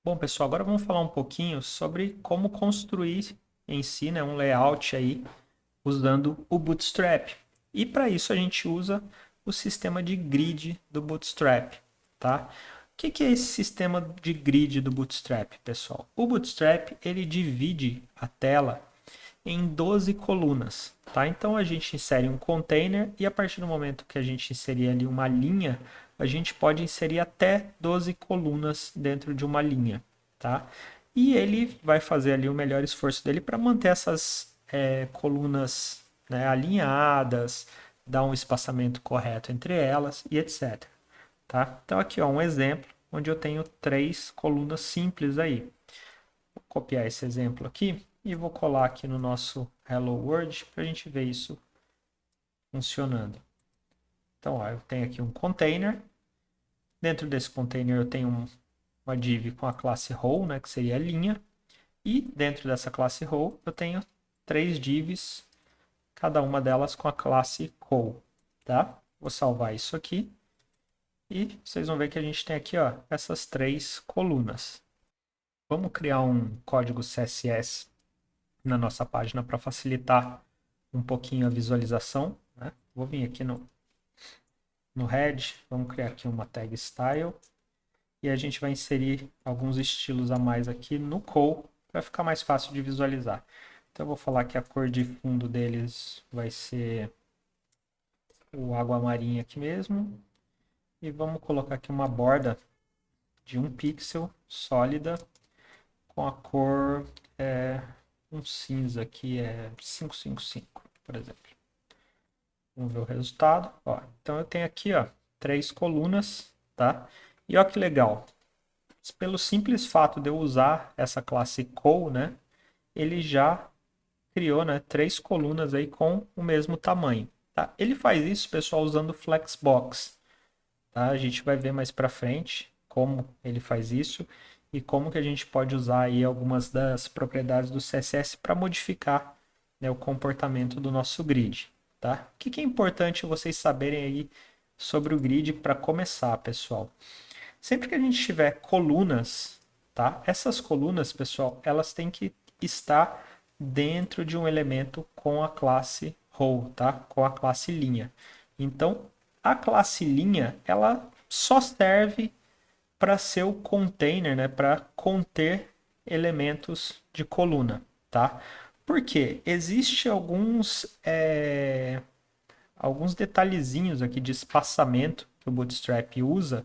Bom, pessoal, agora vamos falar um pouquinho sobre como construir em si, né, um layout aí usando o Bootstrap. E para isso a gente usa o sistema de grid do Bootstrap, tá? O que é esse sistema de grid do Bootstrap, pessoal? O Bootstrap ele divide a tela em 12 colunas, tá? Então a gente insere um container e a partir do momento que a gente inserir ali uma linha, a gente pode inserir até 12 colunas dentro de uma linha, tá? E ele vai fazer ali o melhor esforço dele para manter essas colunas, né, alinhadas, dar um espaçamento correto entre elas e etc. Tá? Então aqui ó, um exemplo onde eu tenho 3 colunas simples aí. Vou copiar esse exemplo aqui e vou colar aqui no nosso Hello World para a gente ver isso funcionando. Então, ó, eu tenho aqui um container. Dentro desse container eu tenho uma div com a classe row, né, que seria a linha. E dentro dessa classe row eu tenho 3 divs, cada uma delas com a classe row. Tá? Vou salvar isso aqui. E vocês vão ver que a gente tem aqui ó, essas 3 colunas. Vamos criar um código CSS na nossa página para facilitar um pouquinho a visualização. Né? Vou vir aqui no head, vamos criar aqui uma tag style e a gente vai inserir alguns estilos a mais aqui no call para ficar mais fácil de visualizar. Então eu vou falar que a cor de fundo deles vai ser o água marinha aqui mesmo e vamos colocar aqui uma borda de 1 pixel sólida com a cor um cinza aqui é 555, por exemplo. Vamos ver o resultado. Ó, então eu tenho aqui ó, 3 colunas, tá? E olha que legal. Pelo simples fato de eu usar essa classe col, né? Ele já criou, né, 3 colunas aí com o mesmo tamanho. Tá? Ele faz isso, pessoal, usando Flexbox. Tá? A gente vai ver mais para frente como ele faz isso e como que a gente pode usar aí algumas das propriedades do CSS para modificar, né, o comportamento do nosso grid. Tá? O que é importante vocês saberem aí sobre o grid para começar, pessoal? Sempre que a gente tiver colunas, tá? Essas colunas, pessoal, elas têm que estar dentro de um elemento com a classe row, tá? Com a classe linha. Então, a classe linha, ela só serve para ser o container, né? Para conter elementos de coluna, tá? Porque existe alguns detalhezinhos aqui de espaçamento que o Bootstrap usa,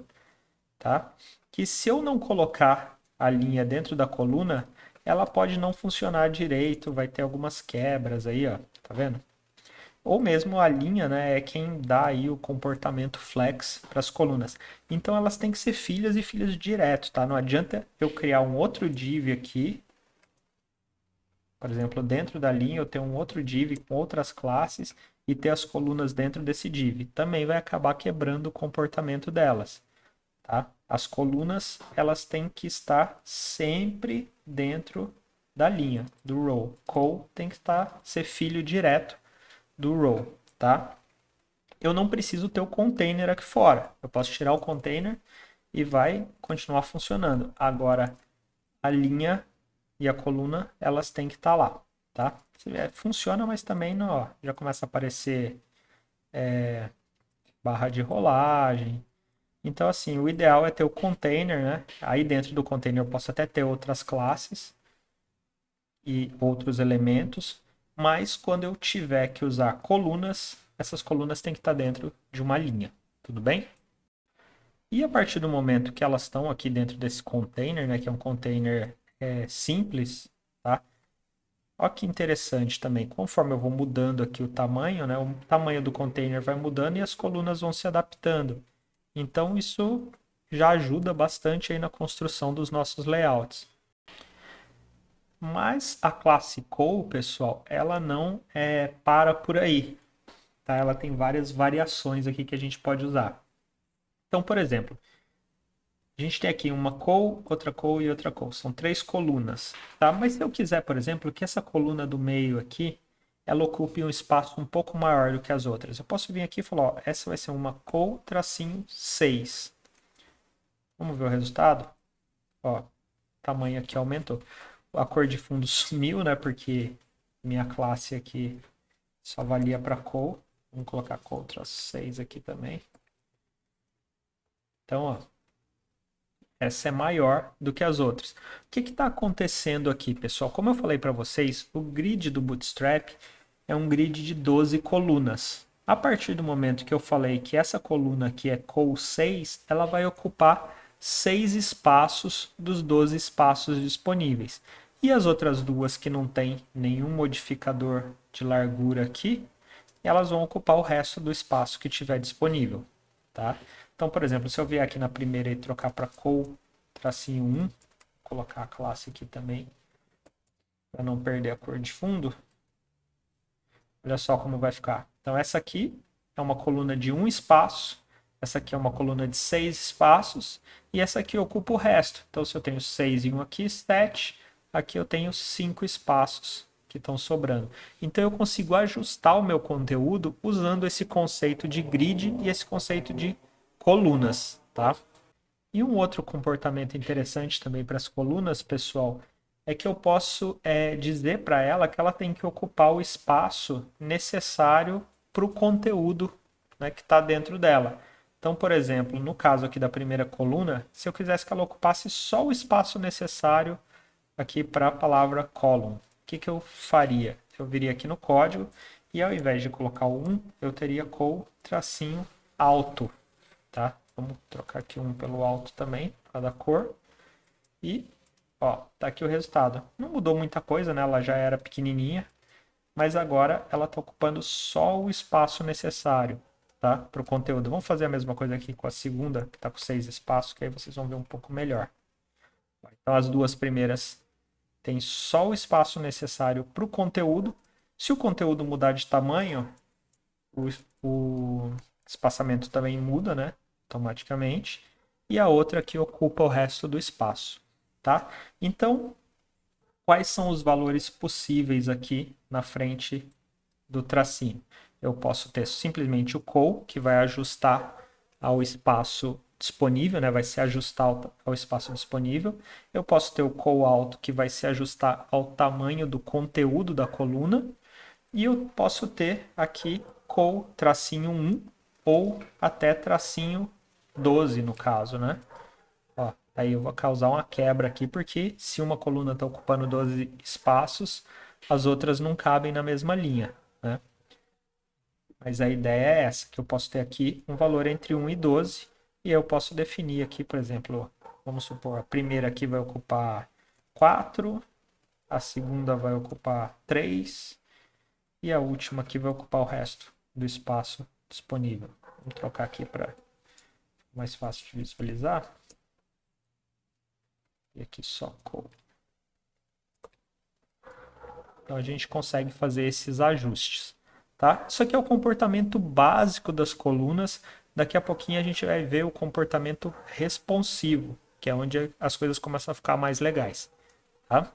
tá? Que se eu não colocar a linha dentro da coluna, ela pode não funcionar direito, vai ter algumas quebras aí, ó, tá vendo? Ou mesmo a linha, né, é quem dá aí o comportamento flex para as colunas. Então elas têm que ser filhas e filhas direto, tá? Não adianta eu criar um outro div aqui, por exemplo, dentro da linha eu tenho um outro div com outras classes e ter as colunas dentro desse div. Também vai acabar quebrando o comportamento delas. Tá? As colunas elas têm que estar sempre dentro da linha do row. Col tem que ser filho direto do row, tá? Eu não preciso ter o container aqui fora. Eu posso tirar o container e vai continuar funcionando. Agora a linha e a coluna elas têm que estar lá, tá? Funciona, mas também não, ó, já começa a aparecer barra de rolagem. Então, assim, o ideal é ter o container, né? Aí dentro do container eu posso até ter outras classes e outros elementos, mas quando eu tiver que usar colunas, essas colunas têm que estar dentro de uma linha, tudo bem? E a partir do momento que elas estão aqui dentro desse container, né, que é um container simples, tá? Olha que interessante também, conforme eu vou mudando aqui o tamanho, né, o tamanho do container vai mudando e as colunas vão se adaptando. Então isso já ajuda bastante aí na construção dos nossos layouts. Mas a classe Col, pessoal, ela não para por aí, tá? Ela tem várias variações aqui que a gente pode usar. Então, por exemplo, a gente tem aqui uma col, outra col e outra col. São 3 colunas, tá? Mas se eu quiser, por exemplo, que essa coluna do meio aqui, ela ocupe um espaço um pouco maior do que as outras. Eu posso vir aqui e falar, ó, essa vai ser uma col tracinho 6. Vamos ver o resultado? Ó, tamanho aqui aumentou. A cor de fundo sumiu, né? Porque minha classe aqui só valia para col. Vamos colocar Ctrl 6 aqui também. Então, ó, essa é maior do que as outras. O que está acontecendo aqui, pessoal? Como eu falei para vocês, o grid do Bootstrap é um grid de 12 colunas. A partir do momento que eu falei que essa coluna aqui é col 6, ela vai ocupar 6 espaços dos 12 espaços disponíveis. E as outras duas que não tem nenhum modificador de largura aqui, elas vão ocupar o resto do espaço que tiver disponível, tá? Então, por exemplo, se eu vier aqui na primeira e trocar para col tracinho 1, vou colocar a classe aqui também, para não perder a cor de fundo. Olha só como vai ficar. Então, essa aqui é uma coluna de 1 espaço, essa aqui é uma coluna de 6 espaços, e essa aqui ocupa o resto. Então, se eu tenho 6 e 1 aqui, 7, aqui eu tenho 5 espaços que estão sobrando. Então, eu consigo ajustar o meu conteúdo usando esse conceito de grid e esse conceito de colunas, tá? E um outro comportamento interessante também para as colunas, pessoal, é que eu posso dizer para ela que ela tem que ocupar o espaço necessário para o conteúdo, né, que está dentro dela. Então, por exemplo, no caso aqui da primeira coluna, se eu quisesse que ela ocupasse só o espaço necessário aqui para a palavra column, o que eu faria? Eu viria aqui no código e ao invés de colocar o 1, eu teria col tracinho alto, tá? Vamos trocar aqui um pelo alto também, por causa da cor. E, ó, tá aqui o resultado. Não mudou muita coisa, né? Ela já era pequenininha, mas agora ela está ocupando só o espaço necessário, tá? Para o conteúdo. Vamos fazer a mesma coisa aqui com a segunda, que está com 6 espaços, que aí vocês vão ver um pouco melhor. Então, as duas primeiras têm só o espaço necessário para o conteúdo. Se o conteúdo mudar de tamanho, o espaçamento também muda, né? Automaticamente. E a outra que ocupa o resto do espaço, tá? Então, quais são os valores possíveis aqui na frente do tracinho? Eu posso ter simplesmente o col, que vai ajustar ao espaço disponível, né? Vai se ajustar ao espaço disponível. Eu posso ter o col alto, que vai se ajustar ao tamanho do conteúdo da coluna. E eu posso ter aqui col tracinho 1 ou até tracinho 12 no caso, né? Ó, aí eu vou causar uma quebra aqui, porque se uma coluna está ocupando 12 espaços, as outras não cabem na mesma linha, né? Mas a ideia é essa, que eu posso ter aqui um valor entre 1 e 12, e eu posso definir aqui, por exemplo, vamos supor, a primeira aqui vai ocupar 4, a segunda vai ocupar 3, e a última aqui vai ocupar o resto do espaço disponível. Vamos trocar aqui para mais fácil de visualizar. E aqui só col. Então a gente consegue fazer esses ajustes, tá? Isso aqui é o comportamento básico das colunas. Daqui a pouquinho a gente vai ver o comportamento responsivo, que é onde as coisas começam a ficar mais legais, tá?